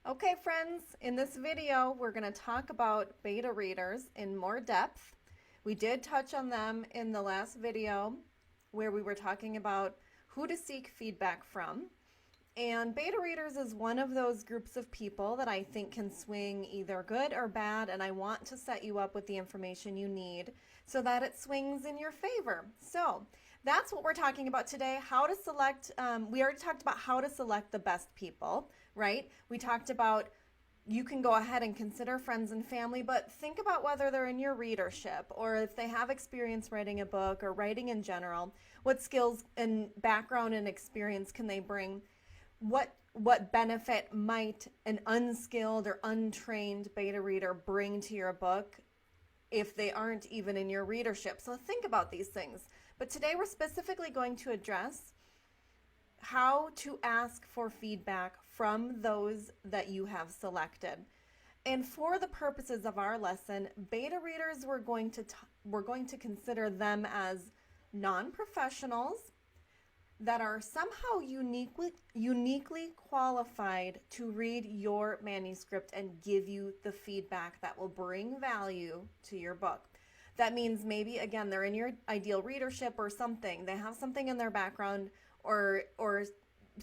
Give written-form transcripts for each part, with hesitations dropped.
Okay, friends, in this video, we're going to talk about beta readers in more depth. We did touch on them in the last video where we were talking about who to seek feedback from. And beta readers is one of those groups of people that I think can swing either good or bad, and I want to set you up with the information you need so that it swings in your favor. So that's what we're talking about today, how to select, we already talked about how to select the best people, right? We talked about you can go ahead and consider friends and family, but think about whether they're in your readership or if they have experience writing a book or writing in general. What skills and background and experience can they bring? What benefit might an unskilled or untrained beta reader bring to your book if they aren't even in your readership? So think about these things. But today we're specifically going to address how to ask for feedback from those that you have selected. And for the purposes of our lesson, beta readers, we're going to consider them as non-professionals that are somehow uniquely qualified to read your manuscript and give you the feedback that will bring value to your book. That means maybe, again, they're in your ideal readership or something. They have something in their background or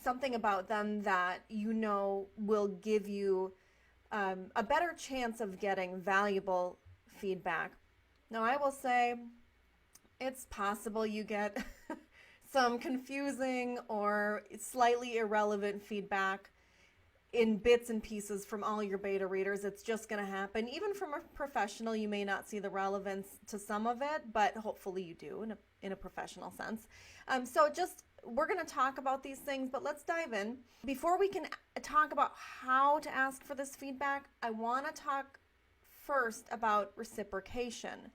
something about them that you know will give you a better chance of getting valuable feedback. Now, I will say it's possible you get some confusing or slightly irrelevant feedback in bits and pieces from all your beta readers. It's just going to happen. Even from a professional, you may not see the relevance to some of it, but hopefully you do in a professional sense. We're going to talk about these things, but let's dive in. Before we can talk about how to ask for this feedback, I want to talk first about reciprocation,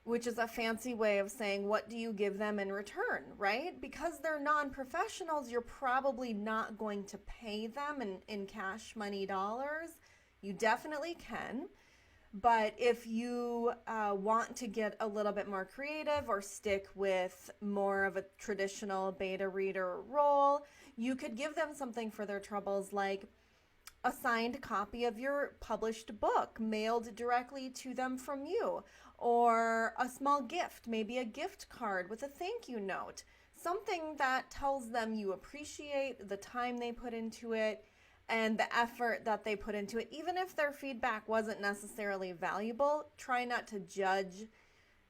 which is a fancy way of saying, what do you give them in return, right? Because they're non-professionals, you're probably not going to pay them in cash money dollars. You definitely can. But if you want to get a little bit more creative or stick with more of a traditional beta reader role, you could give them something for their troubles, like a signed copy of your published book mailed directly to them from you, or a small gift, maybe a gift card with a thank you note, something that tells them you appreciate the time they put into it and the effort that they put into it. Even if their feedback wasn't necessarily valuable, try not to judge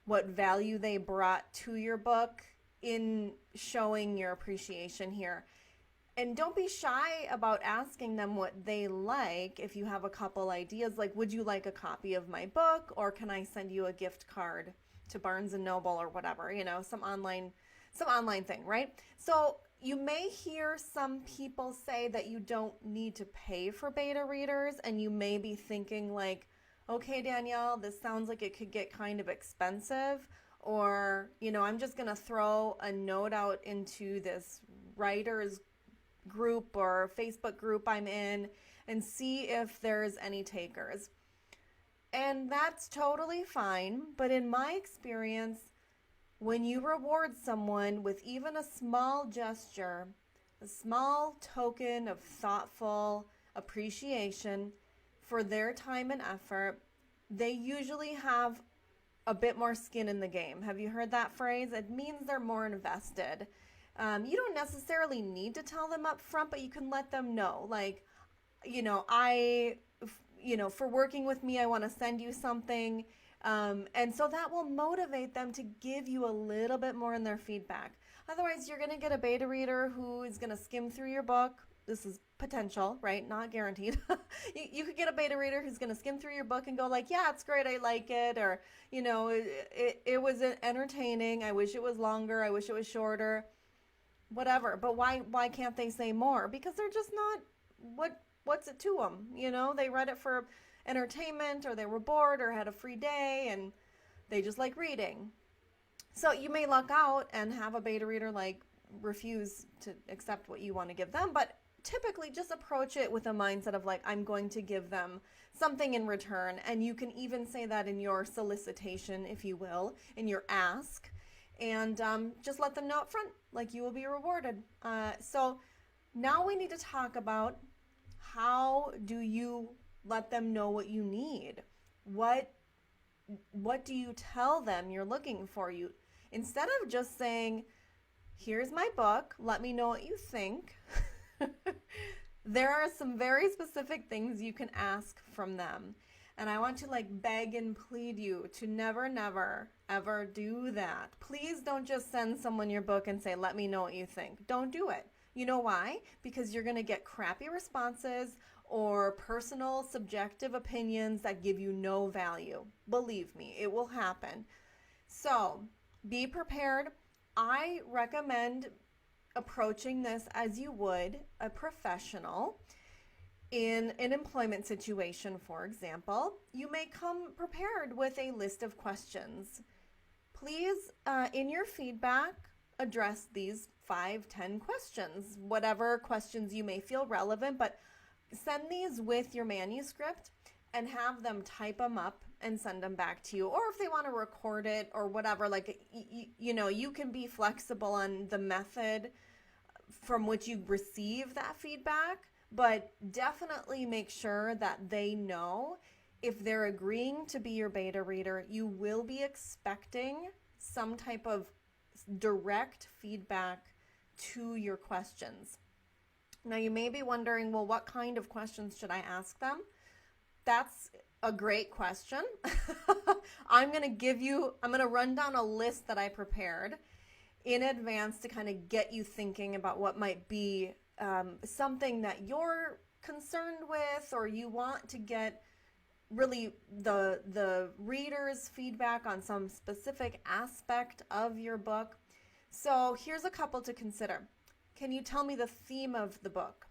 what value they brought to your book in showing your appreciation here. And don't be shy about asking them what they like. If you have a couple ideas, like, would you like a copy of my book, or can I send you a gift card to Barnes and Noble or whatever, some online thing, right? So you may hear some people say that you don't need to pay for beta readers, and you may be thinking like, okay, Danielle, this sounds like it could get kind of expensive, or, I'm just going to throw a note out into this writer's group or Facebook group I'm in and see if there's any takers. And that's totally fine, but in my experience, when you reward someone with even a small gesture, a small token of thoughtful appreciation for their time and effort, they usually have a bit more skin in the game. Have you heard that phrase? It means they're more invested. You don't necessarily need to tell them up front, but you can let them know, like, for working with me, I want to send you something. And so that will motivate them to give you a little bit more in their feedback. Otherwise, you're going to get a beta reader who is going to skim through your book. This is potential, right? Not guaranteed. You could get a beta reader who's going to skim through your book and go like, yeah, it's great, I like it. Or, it was entertaining. I wish it was longer. I wish it was shorter. Whatever. But why can't they say more? Because they're just not, what's it to them? They read it for entertainment, or they were bored or had a free day and they just like reading. So you may luck out and have a beta reader like refuse to accept what you want to give them, but typically just approach it with a mindset of like, I'm going to give them something in return. And you can even say that in your solicitation, if you will, in your ask. And just let them know up front, like, you will be rewarded. So now we need to talk about how do you let them know what you need? What do you tell them you're looking for? You, instead of just saying, here's my book, let me know what you think. There are some very specific things you can ask from them. And I want to like beg and plead you to never, never, ever do that. Please don't just send someone your book and say, let me know what you think. Don't do it. You know why? Because you're going to get crappy responses or personal, subjective opinions that give you no value. Believe me, it will happen. So be prepared. I recommend approaching this as you would a professional. In an employment situation, for example, you may come prepared with a list of questions. Please, in your feedback, address these 5-10 questions, whatever questions you may feel relevant, but send these with your manuscript and have them type them up and send them back to you. Or if they want to record it or whatever, like, you know, you can be flexible on the method from which you receive that feedback. But definitely make sure that they know if they're agreeing to be your beta reader, you will be expecting some type of direct feedback to your questions. Now you may be wondering, well, what kind of questions should I ask them? That's a great question. I'm going to run down a list that I prepared in advance to kind of get you thinking about what might be something that you're concerned with, or you want to get really the reader's feedback on some specific aspect of your book. So here's a couple to consider. Can you tell me the theme of the book?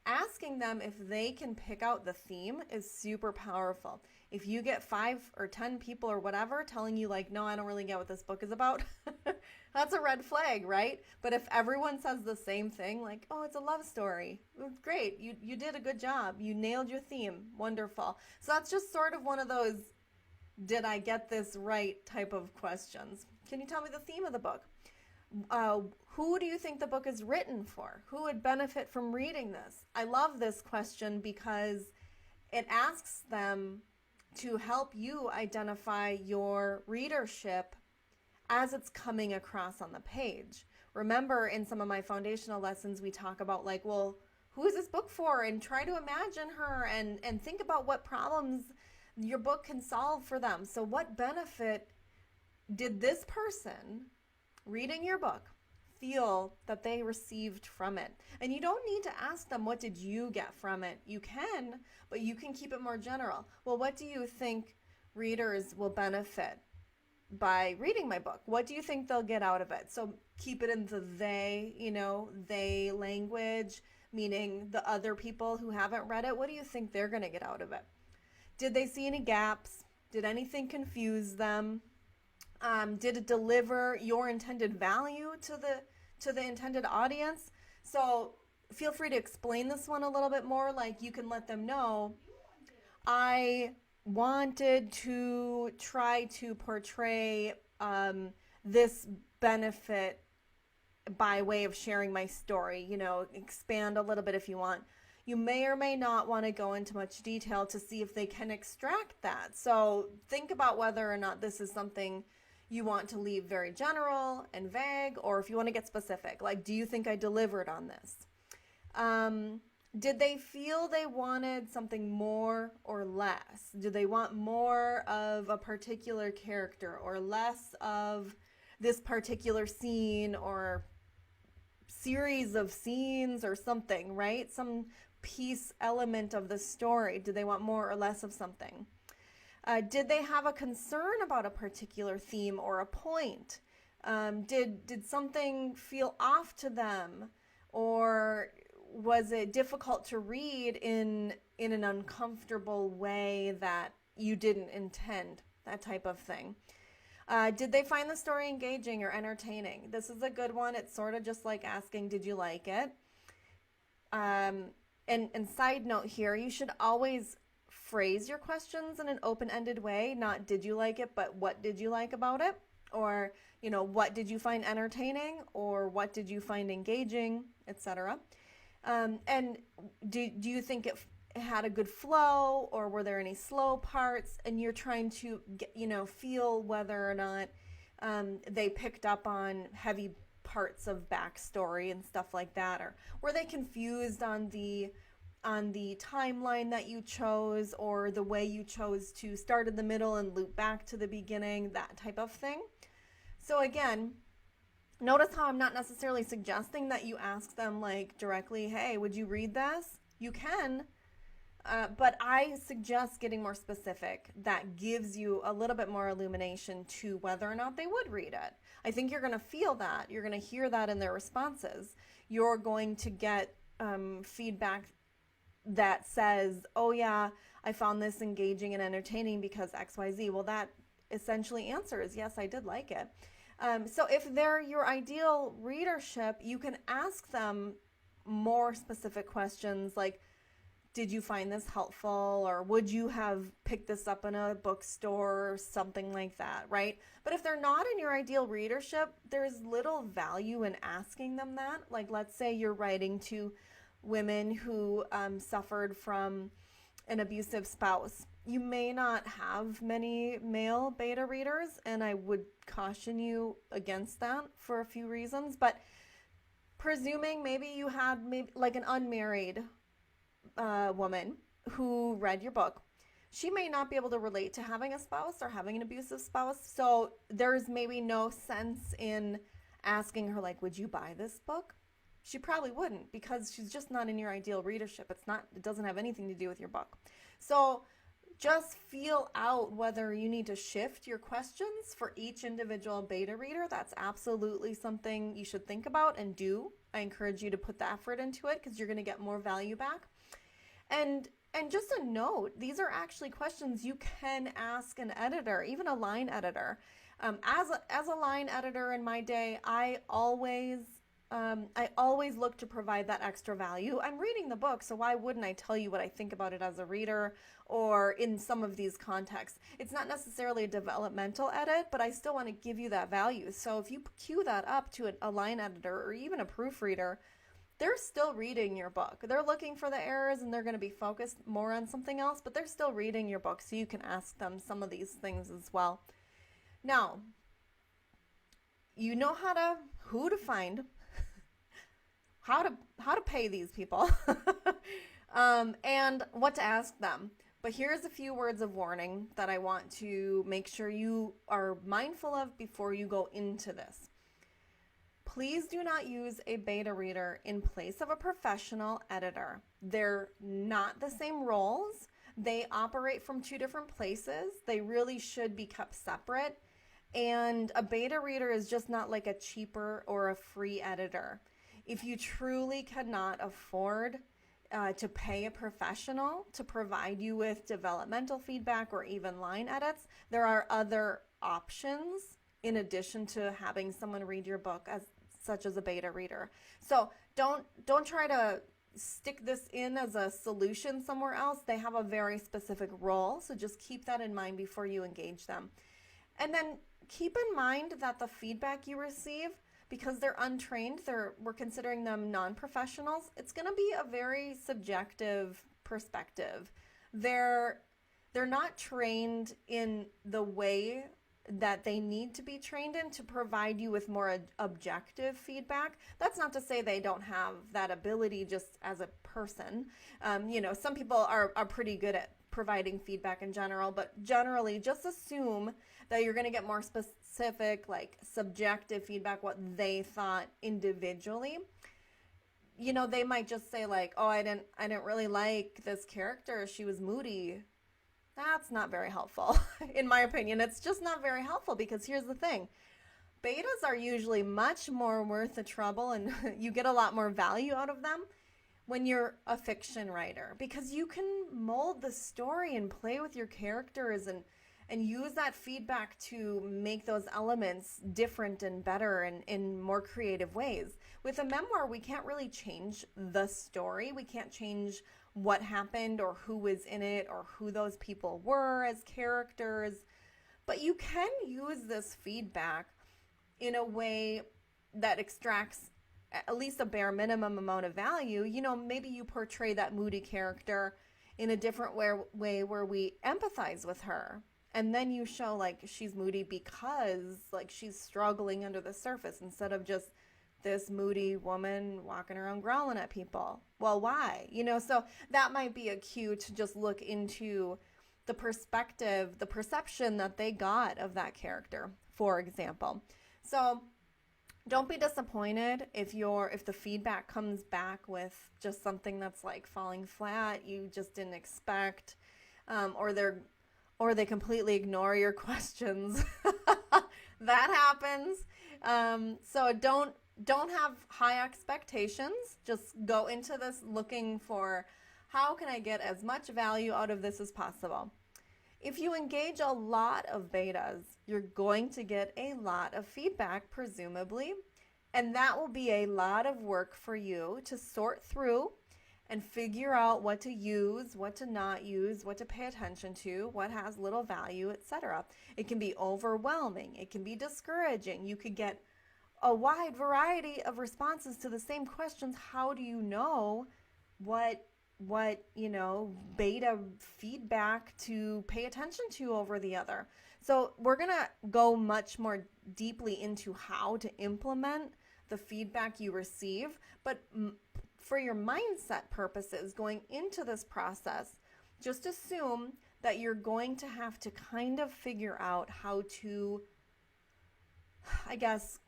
Asking them if they can pick out the theme is super powerful. If you get 5 or 10 people or whatever telling you like, no, I don't really get what this book is about, that's a red flag, right? But if everyone says the same thing, like, oh, it's a love story, great, you did a good job, you nailed your theme, wonderful. So that's just sort of one of those, did I get this right type of questions. Can you tell me the theme of the book? Who do you think the book is written for? Who would benefit from reading this? I love this question because it asks them to help you identify your readership as it's coming across on the page. Remember, in some of my foundational lessons, we talk about like, well, who is this book for? And try to imagine her and think about what problems your book can solve for them. So what benefit did this person reading your book feel that they received from it? And you don't need to ask them, what did you get from it? You can, but you can keep it more general. Well, what do you think readers will benefit by reading my book? What do you think they'll get out of it? So keep it in the they, they language, meaning the other people who haven't read it. What do you think they're going to get out of it? Did they see any gaps? Did anything confuse them? Did it deliver your intended value to the intended audience? So feel free to explain this one a little bit more. Like, you can let them know, I wanted to try to portray this benefit by way of sharing my story. Expand a little bit if you want. You may or may not want to go into much detail to see if they can extract that. So think about whether or not this is something you want to leave very general and vague, or if you want to get specific, like, do you think I delivered on this? Did they feel they wanted something more or less? Do they want more of a particular character or less of this particular scene or series of scenes or something, right? Some piece element of the story. Do they want more or less of something? Did they have a concern about a particular theme or a point? Did something feel off to them? Or was it difficult to read in an uncomfortable way that you didn't intend? That type of thing. Did they find the story engaging or entertaining? This is a good one. It's sort of just like asking, did you like it? And side note here, you should always phrase your questions in an open-ended way, not did you like it, but what did you like about it? Or, what did you find entertaining? Or what did you find engaging, etc. And do you think had a good flow, or were there any slow parts, and you're trying to get, feel whether or not they picked up on heavy parts of backstory and stuff like that, or were they confused on the timeline that you chose, or the way you chose to start in the middle and loop back to the beginning, that type of thing. So again, notice how I'm not necessarily suggesting that you ask them like directly, hey, would you read this? You can, but I suggest getting more specific. That gives you a little bit more illumination to whether or not they would read it. I think you're going to feel that. You're going to hear that in their responses. You're going to get feedback that says, oh yeah, I found this engaging and entertaining because XYZ. Well, that essentially answers, yes, I did like it. So if they're your ideal readership, you can ask them more specific questions like, did you find this helpful, or would you have picked this up in a bookstore, or something like that, right? But if they're not in your ideal readership, there's little value in asking them that. Like, let's say you're writing to women who suffered from an abusive spouse. You may not have many male beta readers, and I would caution you against that for a few reasons. But presuming maybe you had like an unmarried woman who read your book, she may not be able to relate to having a spouse or having an abusive spouse. So there's maybe no sense in asking her, like, would you buy this book? She probably wouldn't, because she's just not in your ideal readership. It doesn't have anything to do with your book. So just feel out whether you need to shift your questions for each individual beta reader. That's absolutely something you should think about and do. I encourage you to put the effort into it, because you're going to get more value back. And just a note, these are actually questions you can ask an editor, even a line editor. As a line editor in my day, I always look to provide that extra value. I'm reading the book, so why wouldn't I tell you what I think about it as a reader, or in some of these contexts? It's not necessarily a developmental edit, but I still want to give you that value. So if you cue that up to a line editor or even a proofreader, they're still reading your book. They're looking for the errors, and they're going to be focused more on something else, but they're still reading your book, so you can ask them some of these things as well. Now, you know who to find, how to pay these people, and what to ask them. But here's a few words of warning that I want to make sure you are mindful of before you go into this. Please do not use a beta reader in place of a professional editor. They're not the same roles. They operate from two different places. They really should be kept separate. And a beta reader is just not like a cheaper or a free editor. If you truly cannot afford to pay a professional to provide you with developmental feedback or even line edits, there are other options in addition to having someone read your book, such as a beta reader. So don't try to stick this in as a solution somewhere else. They have a very specific role, so just keep that in mind before you engage them. And then keep in mind that the feedback you receive, because they're untrained, we're considering them non-professionals, it's going to be a very subjective perspective. They're not trained in the way that they need to be trained in to provide you with more objective feedback. That's not to say they don't have that ability just as a person. Some people are pretty good at providing feedback in general, but generally just assume that you're going to get more specific, like subjective feedback, what they thought individually. They might just say like, oh, I didn't really like this character. She was moody. That's not very helpful. In my opinion, it's just not very helpful, because here's the thing. Betas are usually much more worth the trouble, and you get a lot more value out of them when you're a fiction writer, because you can mold the story and play with your characters and use that feedback to make those elements different and better and in more creative ways. With a memoir, we can't really change the story. We can't change what happened or who was in it or who those people were as characters. But you can use this feedback in a way that extracts at least a bare minimum amount of value. Maybe you portray that moody character in a different way where we empathize with her. And then you show like she's moody because like she's struggling under the surface instead of just this moody woman walking around growling at people. Well, why? So that might be a cue to just look into the perspective, the perception that they got of that character, for example. So don't be disappointed if the feedback comes back with just something that's like falling flat, you just didn't expect, or they completely ignore your questions. That happens. So don't have high expectations. Just go into this looking for, how can I get as much value out of this as possible? If you engage a lot of betas, you're going to get a lot of feedback, presumably, and that will be a lot of work for you to sort through and figure out what to use, what to not use, what to pay attention to, what has little value, etc. It can be overwhelming. It can be discouraging. You could get a wide variety of responses to the same questions. How do you know what beta feedback to pay attention to over the other? So we're going to go much more deeply into how to implement the feedback you receive, but for your mindset purposes going into this process, just assume that you're going to have to kind of figure out how to, I guess,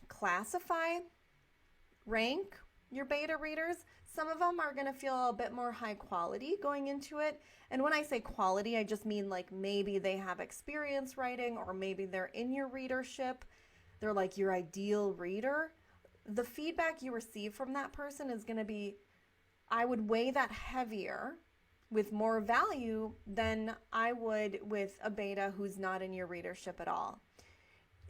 classify, rank your beta readers. Some of them are going to feel a bit more high quality going into it. And when I say quality, I just mean like maybe they have experience writing, or maybe they're in your readership. They're like your ideal reader. The feedback you receive from that person is going to be, I would weigh that heavier with more value than I would with a beta who's not in your readership at all.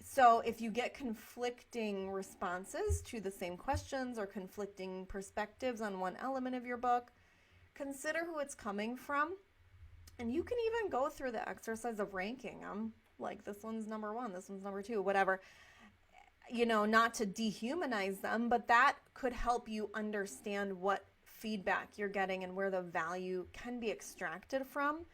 So if you get conflicting responses to the same questions or conflicting perspectives on one element of your book, consider who it's coming from. And you can even go through the exercise of ranking them, like this one's number 1, this one's number 2, whatever, not to dehumanize them, but that could help you understand what feedback you're getting and where the value can be extracted from.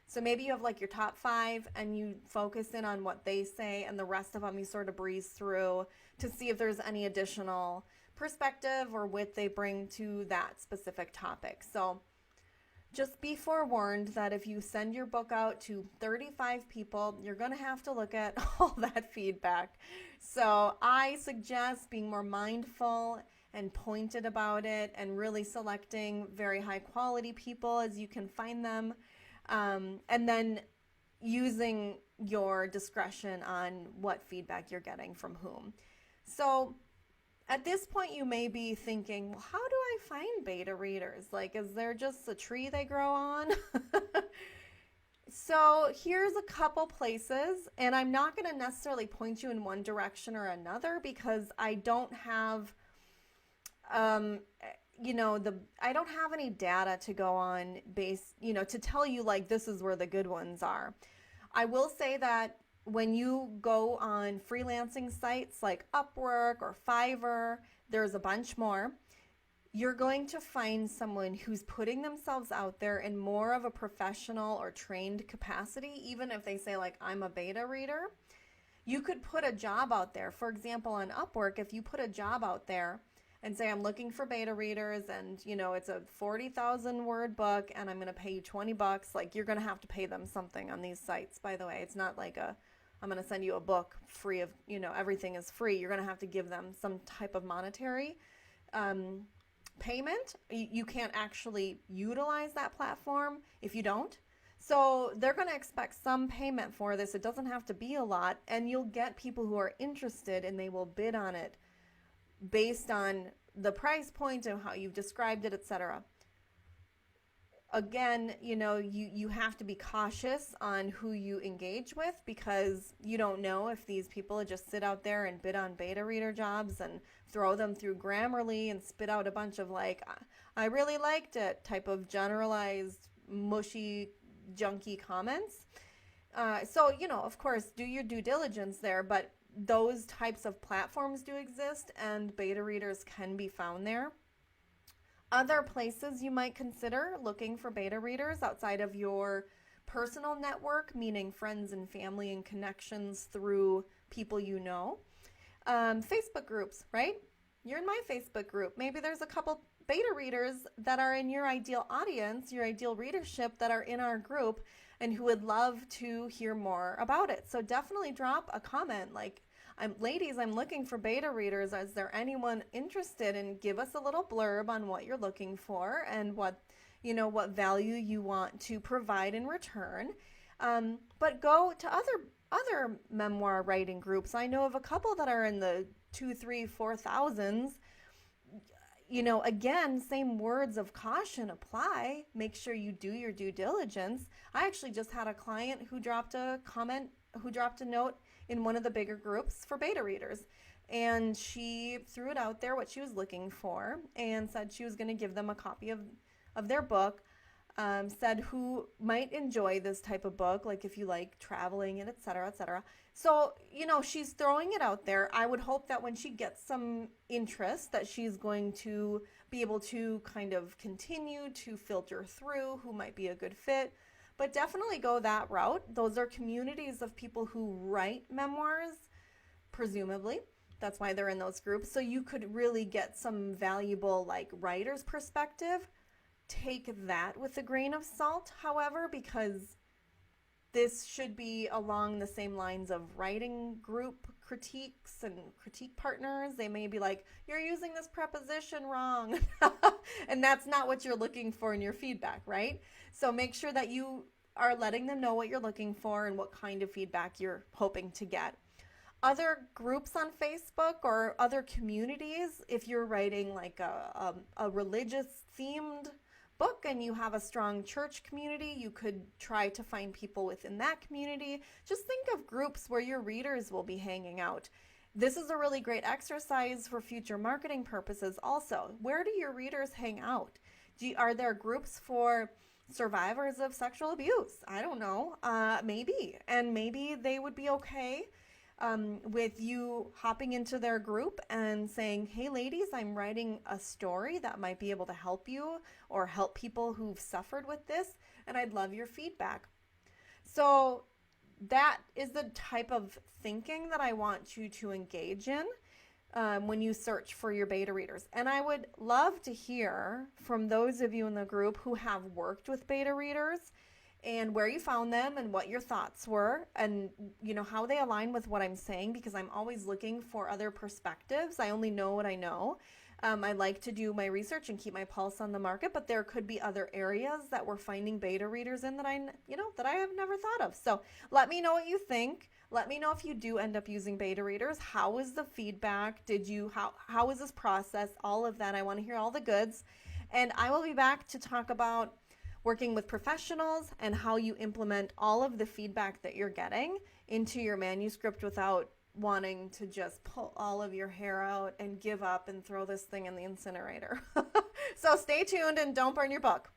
So maybe you have like your top 5 and you focus in on what they say, and the rest of them you sort of breeze through to see if there's any additional perspective or wit they bring to that specific topic. So just be forewarned that if you send your book out to 35 people, you're going to have to look at all that feedback. So I suggest being more mindful and pointed about it, and really selecting very high quality people as you can find them. And then using your discretion on what feedback you're getting from whom. So at this point, you may be thinking, well, how do I find beta readers? Like, is there just a tree they grow on? So here's a couple places, and I'm not going to necessarily point you in one direction or another because I don't have I don't have any data to go on to tell you like this is where the good ones are. I will say that when you go on freelancing sites like Upwork or Fiverr, there's a bunch more, you're going to find someone who's putting themselves out there in more of a professional or trained capacity, even if they say like, I'm a beta reader. You could put a job out there. For example, on Upwork, if you put a job out there and say, I'm looking for beta readers, and it's a 40,000 word book and I'm going to pay you $20, like you're going to have to pay them something on these sites. By the way, it's not like I'm going to send you a book free of, everything is free. You're going to have to give them some type of monetary payment. You can't actually utilize that platform if you don't. So they're going to expect some payment for this. It doesn't have to be a lot, and you'll get people who are interested and they will bid on it based on the price point and how you've described it, etc. Again, you have to be cautious on who you engage with, because you don't know if these people just sit out there and bid on beta reader jobs and throw them through Grammarly and spit out a bunch of like, I really liked it type of generalized, mushy, junky comments. So, of course, do your due diligence there, but those types of platforms do exist and beta readers can be found there. Other places you might consider looking for beta readers outside of your personal network, meaning friends and family and connections through people you know. Facebook groups, right? You're in my Facebook group. Maybe there's a couple beta readers that are in your ideal audience, your ideal readership that are in our group and who would love to hear more about it. So definitely drop a comment like, ladies, I'm looking for beta readers. Is there anyone interested? And give us a little blurb on what you're looking for and what value you want to provide in return. But go to other memoir writing groups. I know of a couple that are in the 2, 3, 4,000s. Again, same words of caution apply. Make sure you do your due diligence. I actually just had a client who dropped a note in one of the bigger groups for beta readers. And she threw it out there what she was looking for and said she was going to give them a copy of their book. Said who might enjoy this type of book, like if you like traveling and et cetera, et cetera. So, she's throwing it out there. I would hope that when she gets some interest that she's going to be able to kind of continue to filter through who might be a good fit. But definitely go that route. Those are communities of people who write memoirs, presumably. That's why they're in those groups. So you could really get some valuable writer's perspective. Take that with a grain of salt, however, because this should be along the same lines of writing group critiques and critique partners. They may be like, you're using this preposition wrong. And that's not what you're looking for in your feedback, right? So make sure that you are letting them know what you're looking for and what kind of feedback you're hoping to get. Other groups on Facebook or other communities, if you're writing a religious themed book and you have a strong church community, you could try to find people within that community. Just think of groups where your readers will be hanging out. This is a really great exercise for future marketing purposes also. Where do your readers hang out? Are there groups for survivors of sexual abuse? I don't know. Maybe. And maybe they would be okay with you hopping into their group and saying, hey ladies, I'm writing a story that might be able to help you or help people who've suffered with this, and I'd love your feedback. So that is the type of thinking that I want you to engage in when you search for your beta readers. And I would love to hear from those of you in the group who have worked with beta readers and where you found them and what your thoughts were and how they align with what I'm saying, because I'm always looking for other perspectives. I only know what I know. I like to do my research and keep my pulse on the market, but there could be other areas that we're finding beta readers in that I have never thought of. So let me know what you think. Let me know if you do end up using beta readers. How is the feedback? How is this process? All of that. I want to hear all the goods. And I will be back to talk about working with professionals and how you implement all of the feedback that you're getting into your manuscript without wanting to just pull all of your hair out and give up and throw this thing in the incinerator. So stay tuned and don't burn your book.